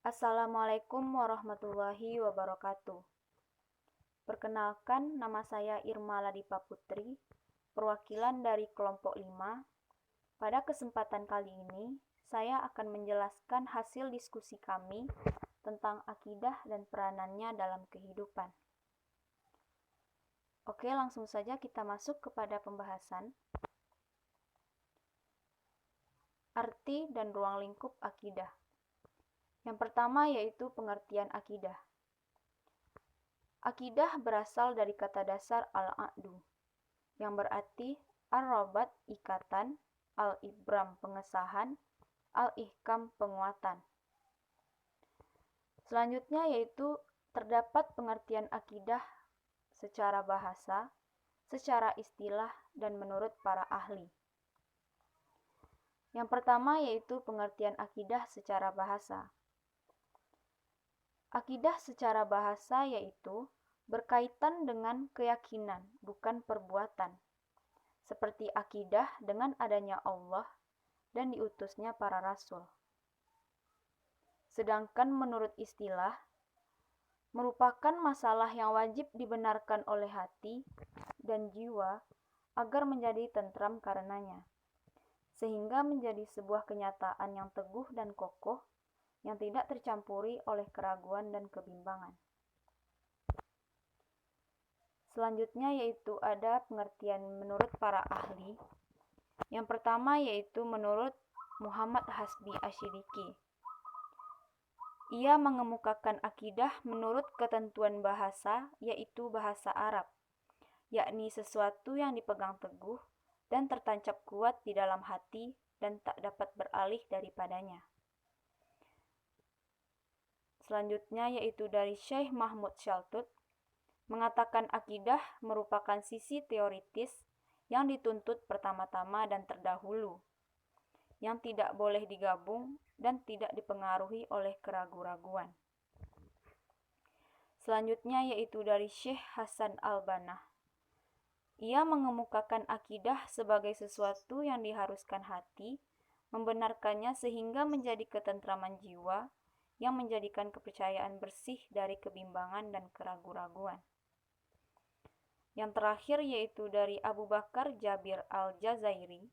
Assalamualaikum warahmatullahi wabarakatuh. Perkenalkan, nama saya Irma Ladipa Putri, perwakilan dari kelompok 5. Pada kesempatan kali ini, saya akan menjelaskan hasil diskusi kami tentang akidah dan peranannya dalam kehidupan. Oke, langsung saja kita masuk kepada pembahasan. Arti dan ruang lingkup akidah. Yang pertama yaitu pengertian akidah. Akidah berasal dari kata dasar al-aqdu, yang berarti ar-rabat ikatan, al-ibram pengesahan, al-ihkam penguatan. Selanjutnya yaitu terdapat pengertian akidah secara bahasa, secara istilah, dan menurut para ahli. Yang pertama yaitu pengertian akidah secara bahasa. Akidah secara bahasa yaitu berkaitan dengan keyakinan, bukan perbuatan. Seperti akidah dengan adanya Allah dan diutusnya para rasul. Sedangkan menurut istilah, merupakan masalah yang wajib dibenarkan oleh hati dan jiwa agar menjadi tentram karenanya, sehingga menjadi sebuah kenyataan yang teguh dan kokoh yang tidak tercampuri oleh keraguan dan kebimbangan. Selanjutnya yaitu ada pengertian menurut para ahli. Yang pertama yaitu menurut Muhammad Hasbi Asyidiki. Ia mengemukakan akidah menurut ketentuan bahasa, yaitu bahasa Arab, yakni sesuatu yang dipegang teguh dan tertancap kuat di dalam hati dan tak dapat beralih daripadanya. Selanjutnya yaitu dari Syekh Mahmud Shaltut, mengatakan akidah merupakan sisi teoritis yang dituntut pertama-tama dan terdahulu, yang tidak boleh digabung dan tidak dipengaruhi oleh keraguan-raguan. Selanjutnya yaitu dari Syekh Hasan Al-Banna. Ia mengemukakan akidah sebagai sesuatu yang diharuskan hati, membenarkannya sehingga menjadi ketentraman jiwa, yang menjadikan kepercayaan bersih dari kebimbangan dan keraguan-raguan. Yang terakhir yaitu dari Abu Bakar Jabir Al-Jazairi.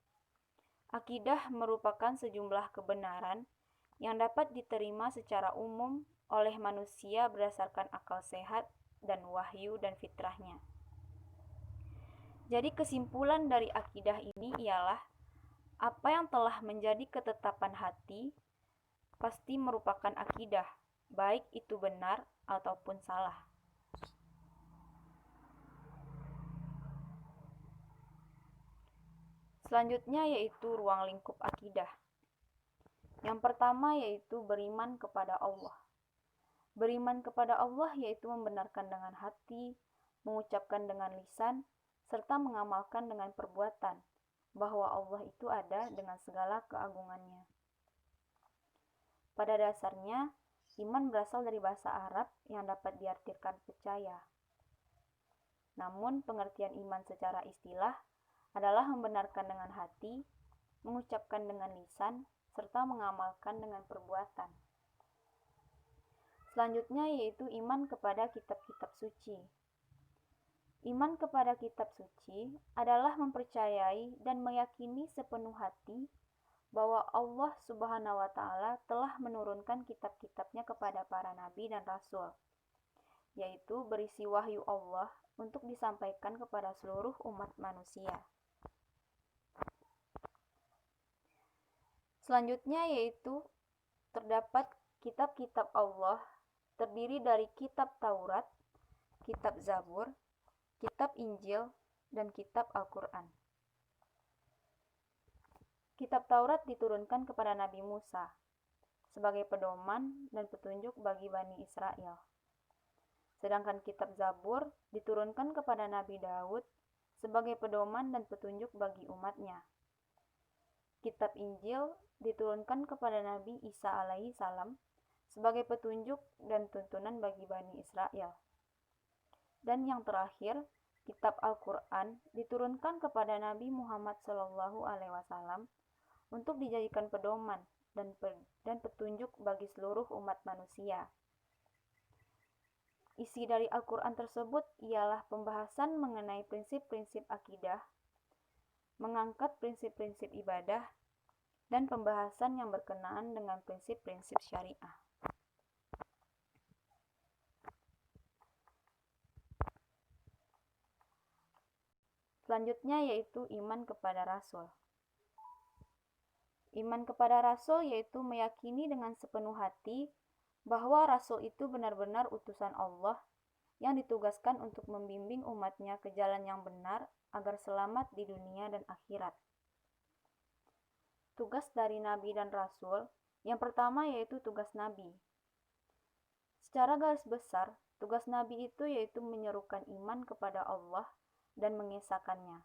Akidah merupakan sejumlah kebenaran yang dapat diterima secara umum oleh manusia berdasarkan akal sehat dan wahyu dan fitrahnya. Jadi kesimpulan dari akidah ini ialah apa yang telah menjadi ketetapan hati pasti merupakan akidah, baik itu benar ataupun salah. Selanjutnya yaitu ruang lingkup akidah. Yang pertama yaitu beriman kepada Allah. Beriman kepada Allah yaitu membenarkan dengan hati, mengucapkan dengan lisan, serta mengamalkan dengan perbuatan, bahwa Allah itu ada dengan segala keagungannya. Pada dasarnya, iman berasal dari bahasa Arab yang dapat diartikan percaya. Namun, pengertian iman secara istilah adalah membenarkan dengan hati, mengucapkan dengan lisan, serta mengamalkan dengan perbuatan. Selanjutnya yaitu iman kepada kitab-kitab suci. Iman kepada kitab suci adalah mempercayai dan meyakini sepenuh hati bahwa Allah Subhanahu wa Ta'ala telah menurunkan kitab-kitabnya kepada para nabi dan rasul, yaitu berisi wahyu Allah untuk disampaikan kepada seluruh umat manusia. Selanjutnya yaitu terdapat kitab-kitab Allah terdiri dari kitab Taurat, kitab Zabur, kitab Injil, dan kitab Al-Quran. Kitab Taurat diturunkan kepada Nabi Musa sebagai pedoman dan petunjuk bagi Bani Israel. Sedangkan kitab Zabur diturunkan kepada Nabi Daud sebagai pedoman dan petunjuk bagi umatnya. Kitab Injil diturunkan kepada Nabi Isa alaihi salam sebagai petunjuk dan tuntunan bagi Bani Israel. Dan yang terakhir, kitab Al-Quran diturunkan kepada Nabi Muhammad SAW untuk dijadikan pedoman dan petunjuk bagi seluruh umat manusia. Isi dari Al-Quran tersebut ialah pembahasan mengenai prinsip-prinsip akidah, mengangkat prinsip-prinsip ibadah, dan pembahasan yang berkenaan dengan prinsip-prinsip syariah. Selanjutnya yaitu iman kepada Rasul. Iman kepada Rasul yaitu meyakini dengan sepenuh hati bahwa Rasul itu benar-benar utusan Allah yang ditugaskan untuk membimbing umatnya ke jalan yang benar agar selamat di dunia dan akhirat. Tugas dari Nabi dan Rasul, yang pertama yaitu tugas Nabi. Secara garis besar, tugas Nabi itu yaitu menyerukan iman kepada Allah dan mengesahkannya.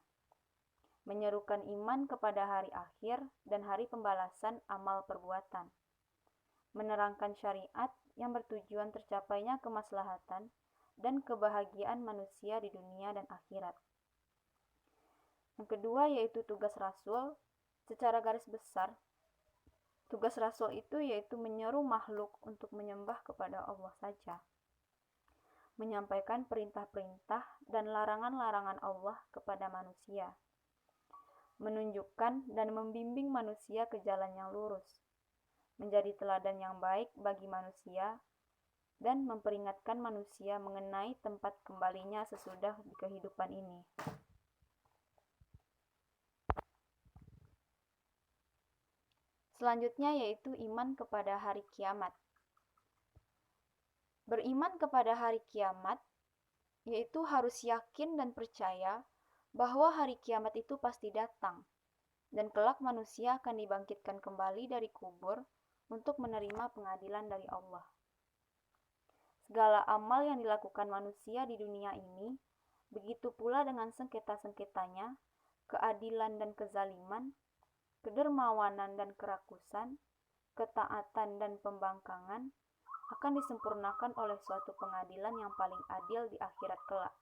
Menyerukan iman kepada hari akhir dan hari pembalasan amal perbuatan. Menerangkan syariat yang bertujuan tercapainya kemaslahatan dan kebahagiaan manusia di dunia dan akhirat. Yang kedua yaitu tugas Rasul. Secara garis besar, tugas Rasul itu yaitu menyeru makhluk untuk menyembah kepada Allah saja. Menyampaikan perintah-perintah dan larangan-larangan Allah kepada manusia. Menunjukkan dan membimbing manusia ke jalan yang lurus. Menjadi teladan yang baik bagi manusia dan memperingatkan manusia mengenai tempat kembalinya sesudah di kehidupan ini. Selanjutnya yaitu iman kepada hari kiamat. Beriman kepada hari kiamat yaitu harus yakin dan percaya bahwa hari kiamat itu pasti datang dan kelak manusia akan dibangkitkan kembali dari kubur untuk menerima pengadilan dari Allah. Segala amal yang dilakukan manusia di dunia ini, begitu pula dengan sengketa-sengketanya, keadilan dan kezaliman, kedermawanan dan kerakusan, ketaatan dan pembangkangan, akan disempurnakan oleh suatu pengadilan yang paling adil di akhirat kelak.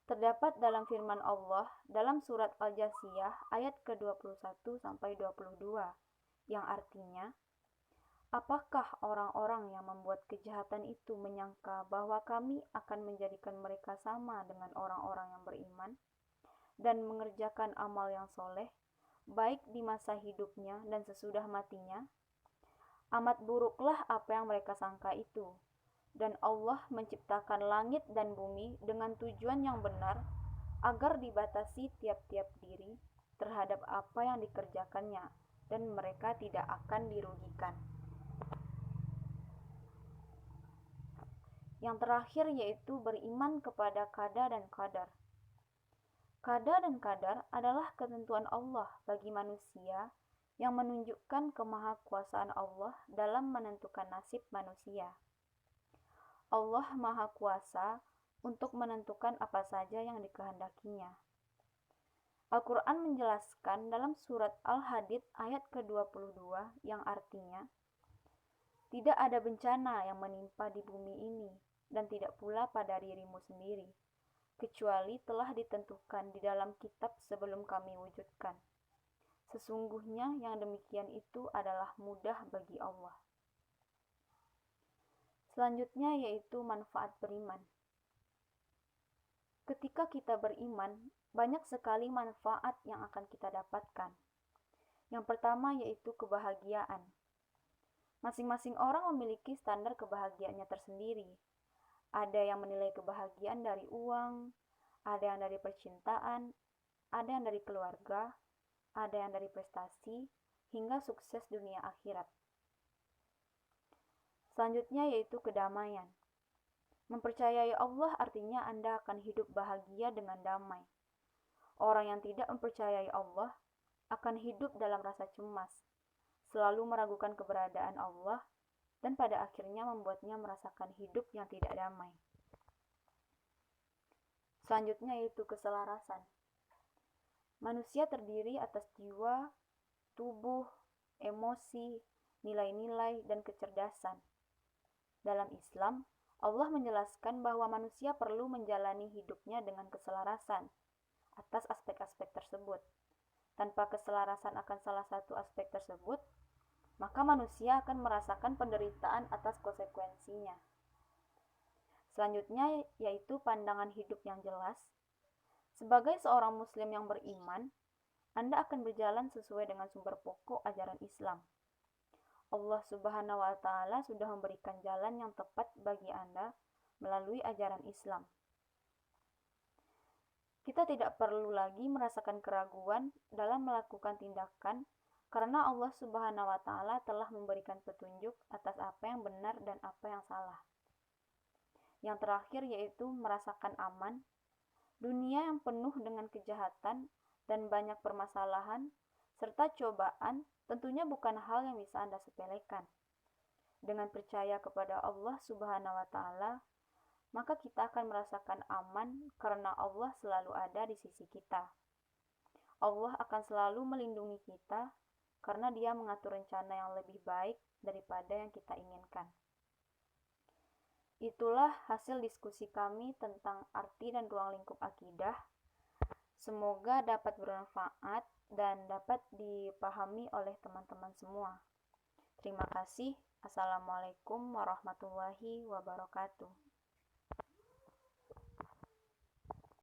Terdapat dalam firman Allah dalam surat Al-Jasiyah ayat ke-21-22 yang artinya, apakah orang-orang yang membuat kejahatan itu menyangka bahwa kami akan menjadikan mereka sama dengan orang-orang yang beriman dan mengerjakan amal yang soleh, baik di masa hidupnya dan sesudah matinya? Amat buruklah apa yang mereka sangka itu. Dan Allah menciptakan langit dan bumi dengan tujuan yang benar agar dibatasi tiap-tiap diri terhadap apa yang dikerjakannya dan mereka tidak akan dirugikan. Yang terakhir yaitu beriman kepada qada dan qadar. Qada dan qadar adalah ketentuan Allah bagi manusia yang menunjukkan kemahakuasaan Allah dalam menentukan nasib manusia. Allah Maha Kuasa untuk menentukan apa saja yang dikehendakinya. Al-Quran menjelaskan dalam surat Al-Hadid ayat ke-22 yang artinya, tidak ada bencana yang menimpa di bumi ini dan tidak pula pada dirimu sendiri, kecuali telah ditentukan di dalam kitab sebelum kami wujudkan. Sesungguhnya yang demikian itu adalah mudah bagi Allah. Selanjutnya yaitu manfaat beriman. Ketika kita beriman, banyak sekali manfaat yang akan kita dapatkan. Yang pertama yaitu kebahagiaan. Masing-masing orang memiliki standar kebahagiaannya tersendiri. Ada yang menilai kebahagiaan dari uang, ada yang dari percintaan, ada yang dari keluarga, ada yang dari prestasi, hingga sukses dunia akhirat. Selanjutnya yaitu kedamaian. Mempercayai Allah artinya Anda akan hidup bahagia dengan damai. Orang yang tidak mempercayai Allah akan hidup dalam rasa cemas, selalu meragukan keberadaan Allah, dan pada akhirnya membuatnya merasakan hidup yang tidak damai. Selanjutnya yaitu keselarasan. Manusia terdiri atas jiwa, tubuh, emosi, nilai-nilai, dan kecerdasan. Dalam Islam, Allah menjelaskan bahwa manusia perlu menjalani hidupnya dengan keselarasan atas aspek-aspek tersebut. tanpa keselarasan akan salah satu aspek tersebut, maka manusia akan merasakan penderitaan atas konsekuensinya. Selanjutnya yaitu pandangan hidup yang jelas. Sebagai seorang muslim yang beriman, Anda akan berjalan sesuai dengan sumber pokok ajaran Islam. Allah Subhanahu wa Ta'ala sudah memberikan jalan yang tepat bagi Anda melalui ajaran Islam. Kita tidak perlu lagi merasakan keraguan dalam melakukan tindakan karena Allah Subhanahu wa Ta'ala telah memberikan petunjuk atas apa yang benar dan apa yang salah. Yang terakhir yaitu merasakan aman. Dunia yang penuh dengan kejahatan dan banyak permasalahan serta cobaan tentunya bukan hal yang bisa Anda sepelekan. Dengan percaya kepada Allah Subhanahu wa Ta'ala, maka kita akan merasakan aman karena Allah selalu ada di sisi kita. Allah akan selalu melindungi kita karena Dia mengatur rencana yang lebih baik daripada yang kita inginkan. Itulah hasil diskusi kami tentang arti dan ruang lingkup akidah. Semoga dapat bermanfaat dan dapat dipahami oleh teman-teman semua. Terima kasih. Assalamualaikum warahmatullahi wabarakatuh.